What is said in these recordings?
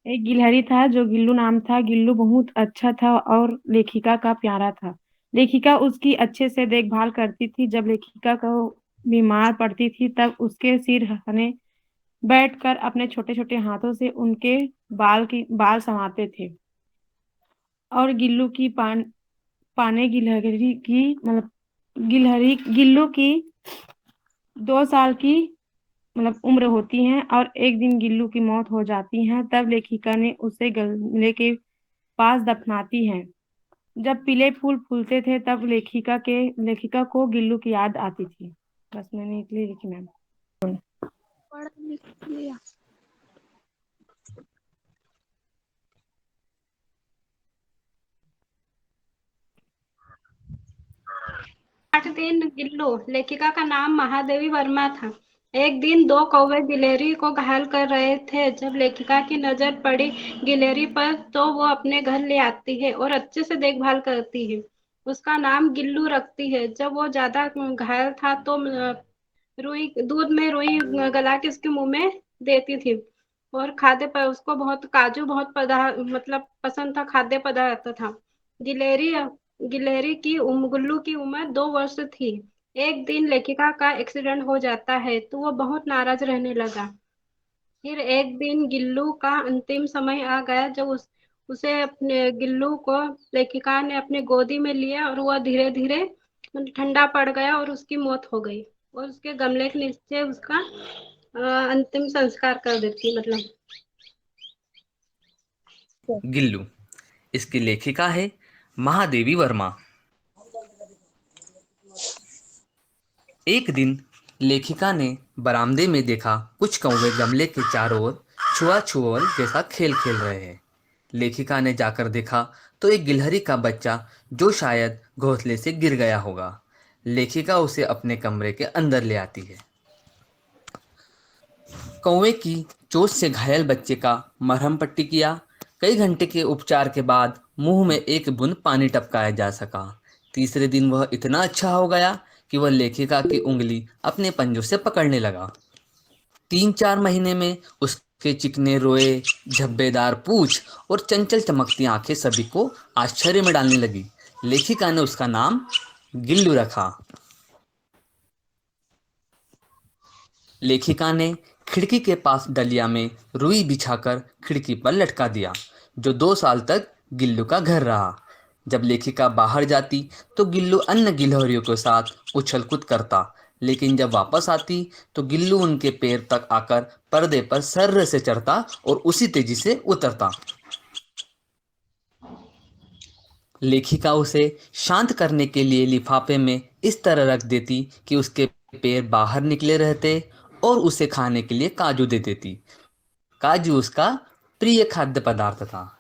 एक गिलहरी था जो गिल्लू नाम था। गिल्लू बहुत अच्छा था और लेखिका का प्यारा था। लेखिका उसकी अच्छे से देखभाल करती थी। जब लेखिका को बीमार पड़ती थी तब उसके सिरहाने बैठकर अपने छोटे छोटे हाथों से उनके बाल संवारते थे। और गिल्लू की पाने गिलहरी की मतलब गिलहरी गिल्लू की 2 साल की उम्र होती है और एक दिन गिल्लू की मौत हो जाती है। तब लेखिका ने उसे गमले के पास दफनाती है। जब पीले फूल फूलते थे तब लेखिका को गिल्लू की याद आती थी। बस मैंने इसलिए लिखी मैम। पढ़ लिख लिया। 8 दिन गिल्लू। लेखिका का नाम महादेवी वर्मा था। एक दिन दो कौवे गिलहरी को घायल कर रहे थे। जब लेखिका की नजर पड़ी गिलहरी पर तो वो अपने घर ले आती है और अच्छे से देखभाल करती है। उसका नाम गिल्लू रखती है। जब वो ज्यादा घायल था तो रुई दूध में रुई गला के उसके मुंह में देती थी। और खाद्य पर उसको बहुत काजू बहुत पदार्थ पसंद था, खाद्य पदार्थ था। गिलहरी गिलहरी की गुल्लू की उम्र 2 वर्ष थी। एक दिन लेखिका का एक्सीडेंट हो जाता है तो वो बहुत नाराज रहने लगा। फिर एक दिन गिल्लू का अंतिम समय आ गया जब उसे अपने गिल्लू को लेखिका ने अपनी गोदी में लिया और वह धीरे धीरे ठंडा पड़ गया और उसकी मौत हो गई। और उसके गमले के नीचे उसका अंतिम संस्कार कर देती गिल्लू। इसकी लेखिका है महादेवी वर्मा। एक दिन लेखिका ने बरामदे में देखा कुछ कौवे गमले के चारों ओर छुआ जैसा खेल खेल रहे हैं। लेखिका ने जाकर देखा तो एक गिलहरी का बच्चा जो शायद घोंसले से गिर गया होगा। लेखिका उसे अपने कमरे के अंदर ले आती है। कौवे की चोट से घायल बच्चे का मरहम पट्टी किया। कई घंटे के उपचार के बाद मुंह में एक बूंद पानी टपकाया जा सका। तीसरे दिन वह इतना अच्छा हो गया कि वह लेखिका की उंगली अपने पंजों से पकड़ने लगा। 3-4 महीने में उसके चिकने रोए, झब्बेदार पूंछ और चंचल चमकती आंखें सभी को आश्चर्य में डालने लगी। लेखिका ने उसका नाम गिल्लू रखा। लेखिका ने खिड़की के पास डलिया में रुई बिछाकर खिड़की पर लटका दिया, जो 2 साल तक गिल्लू का घर रहा। जब लेखिका बाहर जाती तो गिल्लू अन्य गिलहरियों के साथ उछल कूद करता, लेकिन जब वापस आती तो गिल्लू उनके पैर तक आकर पर्दे पर सर्र से चढ़ता और उसी तेजी से उतरता। लेखिका उसे शांत करने के लिए लिफाफे में इस तरह रख देती कि उसके पैर बाहर निकले रहते और उसे खाने के लिए काजू दे देती। काजू उसका प्रिय खाद्य पदार्थ था।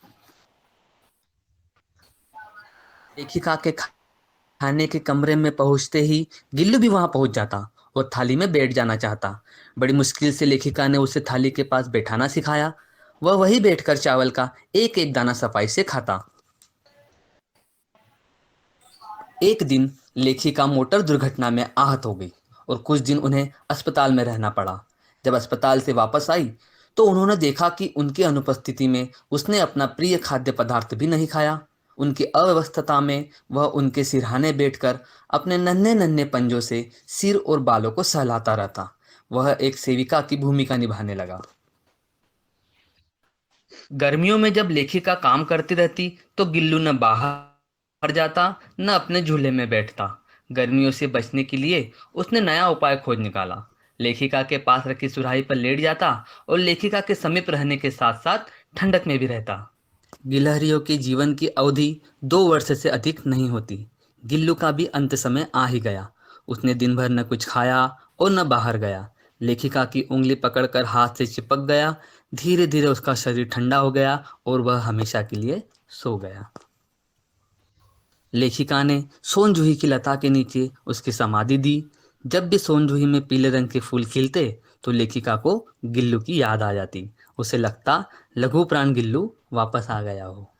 लेखिका के खाने के कमरे में पहुंचते ही गिल्लू भी वहां पहुंच जाता और थाली में बैठ जाना चाहता। बड़ी मुश्किल से लेखिका ने उसे थाली के पास बैठाना सिखाया। वह वहीं बैठकर चावल का एक एक दाना सफाई से खाता। एक दिन लेखिका मोटर दुर्घटना में आहत हो गई और कुछ दिन उन्हें अस्पताल में रहना पड़ा। जब अस्पताल से वापस आई तो उन्होंने देखा कि उनकी अनुपस्थिति में उसने अपना प्रिय खाद्य पदार्थ भी नहीं खाया। उनकी अव्यवस्था में वह उनके सिरहाने बैठकर अपने नन्हे नन्हे पंजों से सिर और बालों को सहलाता रहता। वह एक सेविका की भूमिका निभाने लगा। गर्मियों में जब लेखिका काम करती रहती तो गिल्लू न बाहर जाता न अपने झूले में बैठता। गर्मियों से बचने के लिए उसने नया उपाय खोज निकाला। लेखिका के पास रखी सुराही पर लेट जाता और लेखिका के समीप रहने के साथ साथ ठंडक में भी रहता। गिलहरियों के जीवन की अवधि 2 वर्ष से अधिक नहीं होती। गिल्लू का भी अंत समय आ ही गया। उसने दिन भर न कुछ खाया और न बाहर गया। लेखिका की उंगली पकड़कर हाथ से चिपक गया। धीरे धीरे उसका शरीर ठंडा हो गया और वह हमेशा के लिए सो गया। लेखिका ने सोन जूही की लता के नीचे उसकी समाधि दी। जब भी सोन जूही में पीले रंग के फूल खिलते तो लेखिका को गिल्लू की याद आ जाती। उसे लगता लघु प्राण गिल्लू वापस आ गया हो।